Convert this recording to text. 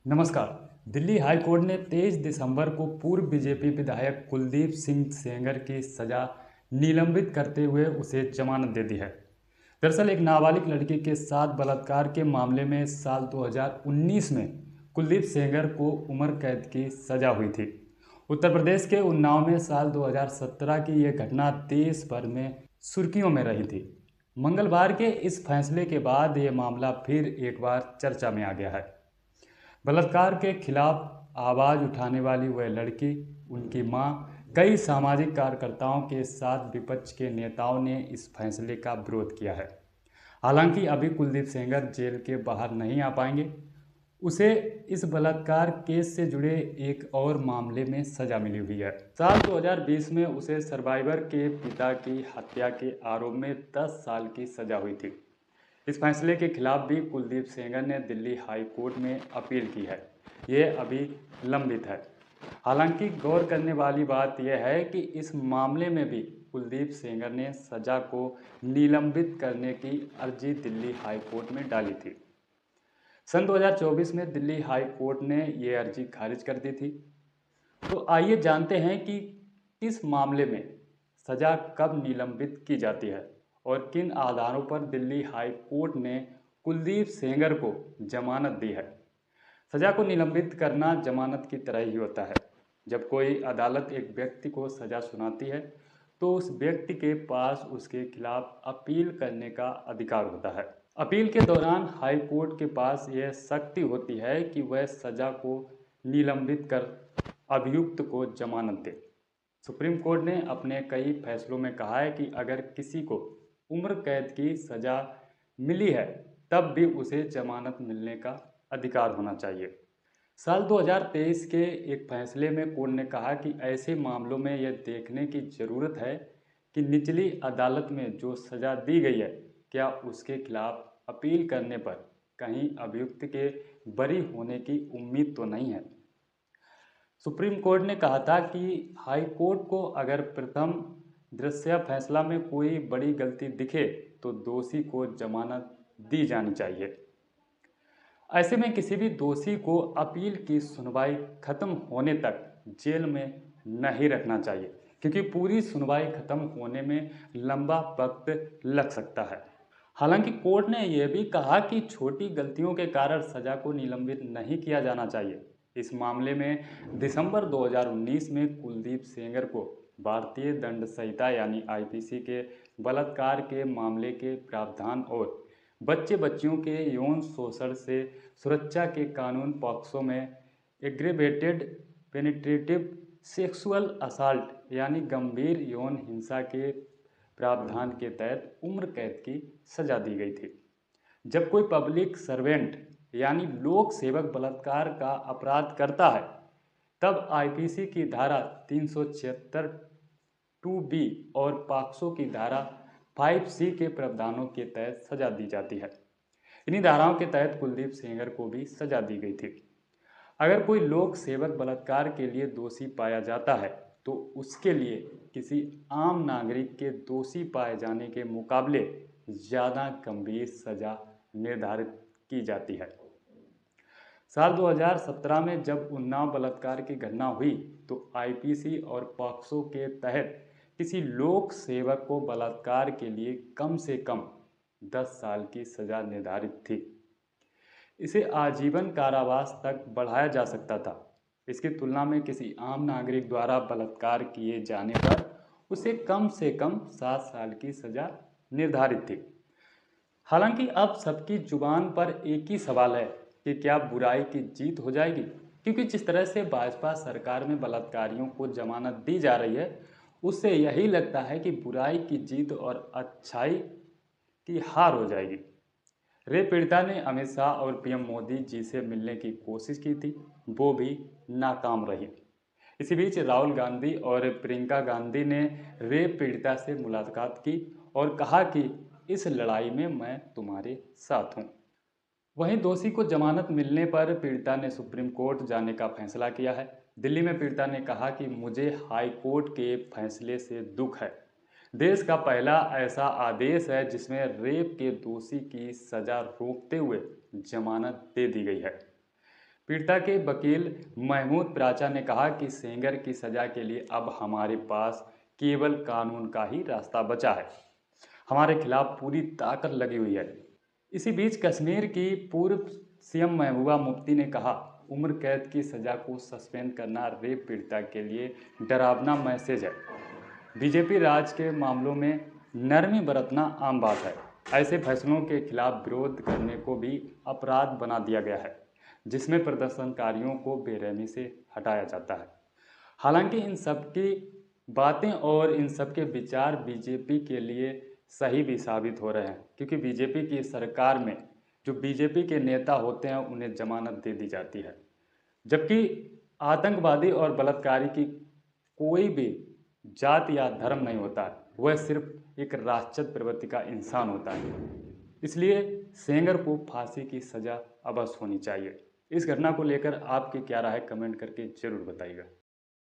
नमस्कार। Delhi high court ने 23 दिसंबर को पूर्व बीजेपी विधायक कुलदीप सिंह सेंगर की सजा निलंबित करते हुए उसे जमानत दे दी है। दरअसल एक नाबालिग लड़की के साथ बलात्कार के मामले में साल 2019 में कुलदीप सेंगर को उम्र कैद की सजा हुई थी। उत्तर प्रदेश के उन्नाव में साल 2017 की यह घटना देश भर में सुर्खियों में रही थी। मंगलवार के इस फैसले के बाद यह मामला फिर एक बार चर्चा में आ गया है। बलात्कार के खिलाफ आवाज़ उठाने वाली वह लड़की, उनकी मां, कई सामाजिक कार्यकर्ताओं के साथ विपक्ष के नेताओं ने इस फैसले का विरोध किया है। हालांकि अभी कुलदीप सेंगर जेल के बाहर नहीं आ पाएंगे। उसे इस बलात्कार केस से जुड़े एक और मामले में सजा मिली हुई है। साल 2020 में उसे सर्वाइवर के पिता की हत्या के आरोप में 10 साल की सजा हुई थी। इस फैसले के खिलाफ भी कुलदीप सेंगर ने दिल्ली हाई कोर्ट में अपील की है। ये अभी लंबित है। हालांकि गौर करने वाली बात यह है कि इस मामले में भी कुलदीप सेंगर ने सजा को निलंबित करने की अर्जी दिल्ली हाई कोर्ट में डाली थी। सन 2024 में दिल्ली हाई कोर्ट ने ये अर्जी खारिज कर दी थी। तो आइए जानते हैं कि किस मामले में सजा कब निलंबित की जाती है और किन आधारों पर दिल्ली हाई कोर्ट ने कुलदीप सेंगर को जमानत दी है। सजा को निलंबित करना जमानत की तरह ही होता है। जब कोई अदालत एक व्यक्ति को सजा सुनाती है तो उस व्यक्ति के पास उसके खिलाफ अपील करने का अधिकार होता है। अपील के दौरान हाई कोर्ट के पास यह शक्ति होती है कि वह सजा को निलंबित कर अभियुक्त को जमानत दे। सुप्रीम कोर्ट ने अपने कई फैसलों में कहा है कि अगर किसी को उम्र कैद की सजा मिली है तब भी उसे जमानत मिलने का अधिकार होना चाहिए। साल 2023 के एक फैसले में कोर्ट ने कहा कि ऐसे मामलों में यह देखने की ज़रूरत है कि निचली अदालत में जो सज़ा दी गई है क्या उसके खिलाफ अपील करने पर कहीं अभियुक्त के बरी होने की उम्मीद तो नहीं है। सुप्रीम कोर्ट ने कहा था कि हाई कोर्ट को अगर प्रथम दृश्य फैसला में कोई बड़ी गलती दिखे तो दोषी को जमानत दी जानी चाहिए। ऐसे में किसी भी दोषी को अपील की सुनवाई खत्म होने तक जेल में नहीं रखना चाहिए, क्योंकि पूरी सुनवाई खत्म होने में लंबा वक्त लग सकता है। हालांकि कोर्ट ने यह भी कहा कि छोटी गलतियों के कारण सजा को निलंबित नहीं किया जाना चाहिए। इस मामले में दिसंबर 2019 में कुलदीप सेंगर को भारतीय दंड संहिता यानी आईपीसी के बलात्कार के मामले के प्रावधान और बच्चे बच्चियों के यौन शोषण से सुरक्षा के कानून पॉक्सो में एग्रेवेटेड पेनिट्रेटिव सेक्सुअल असाल्ट यानी गंभीर यौन हिंसा के प्रावधान के तहत उम्र कैद की सजा दी गई थी। जब कोई पब्लिक सर्वेंट यानी लोक सेवक बलात्कार का अपराध करता है तब आईपीसी की धारा 376 2B और पॉक्सो की धारा 5C के प्रावधानों के तहत सजा दी जाती है। इन्हीं धाराओं के तहत कुलदीप सेंगर को भी सजा दी गई थी। अगर कोई लोक सेवक बलात्कार के लिए दोषी पाया जाता है तो उसके लिए किसी आम नागरिक के दोषी पाए जाने के मुकाबले ज़्यादा गंभीर सजा निर्धारित की जाती है। साल 2017 में जब उन्नाव बलात्कार की घटना हुई तो आईपीसी और पॉक्सो के तहत किसी लोक सेवक को बलात्कार के लिए कम से कम 10 साल की सजा निर्धारित थी। इसे आजीवन कारावास तक बढ़ाया जा सकता था। इसकी तुलना में किसी आम नागरिक द्वारा बलात्कार किए जाने पर उसे कम से कम 7 साल की सजा निर्धारित थी। हालांकि अब सबकी जुबान पर एक ही सवाल है कि क्या बुराई की जीत हो जाएगी, क्योंकि जिस तरह से भाजपा सरकार में बलात्कारियों को जमानत दी जा रही है उससे यही लगता है कि बुराई की जीत और अच्छाई की हार हो जाएगी। रेप पीड़िता ने अमित शाह और पीएम मोदी जी से मिलने की कोशिश की थी, वो भी नाकाम रही। इसी बीच राहुल गांधी और प्रियंका गांधी ने रेप पीड़िता से मुलाकात की और कहा कि इस लड़ाई में मैं तुम्हारे साथ हूँ। वहीं दोषी को जमानत मिलने पर पीड़िता ने सुप्रीम कोर्ट जाने का फैसला किया है। दिल्ली में पीड़िता ने कहा कि मुझे हाई कोर्ट के फैसले से दुख है। देश का पहला ऐसा आदेश है जिसमें रेप के दोषी की सजा रोकते हुए जमानत दे दी गई है। पीड़िता के वकील महमूद प्राचा ने कहा कि सेंगर की सजा के लिए अब हमारे पास केवल कानून का ही रास्ता बचा है। हमारे खिलाफ पूरी ताकत लगी हुई है। इसी बीच कश्मीर की पूर्व सीएम महबूबा मुफ्ती ने कहा, उम्र कैद की सजा को सस्पेंड करना रेप पीड़िता के लिए डरावना मैसेज है। बीजेपी राज के मामलों में नरमी बरतना आम बात है। ऐसे फैसलों के खिलाफ विरोध करने को भी अपराध बना दिया गया है, जिसमें प्रदर्शनकारियों को बेरहमी से हटाया जाता है। हालांकि इन सब की बातें और इन सब के विचार बीजेपी के लिए सही भी साबित हो रहे हैं, क्योंकि बीजेपी की सरकार में जो बीजेपी के नेता होते हैं उन्हें जमानत दे दी जाती है, जबकि आतंकवादी और बलात्कारी की कोई भी जात या धर्म नहीं होता है, वह सिर्फ एक राष्ट्रद प्रवृत्ति का इंसान होता है। इसलिए सेंगर को फांसी की सजा अवश्य होनी चाहिए। इस घटना को लेकर आपकी क्या राय है, कमेंट करके जरूर बताइएगा।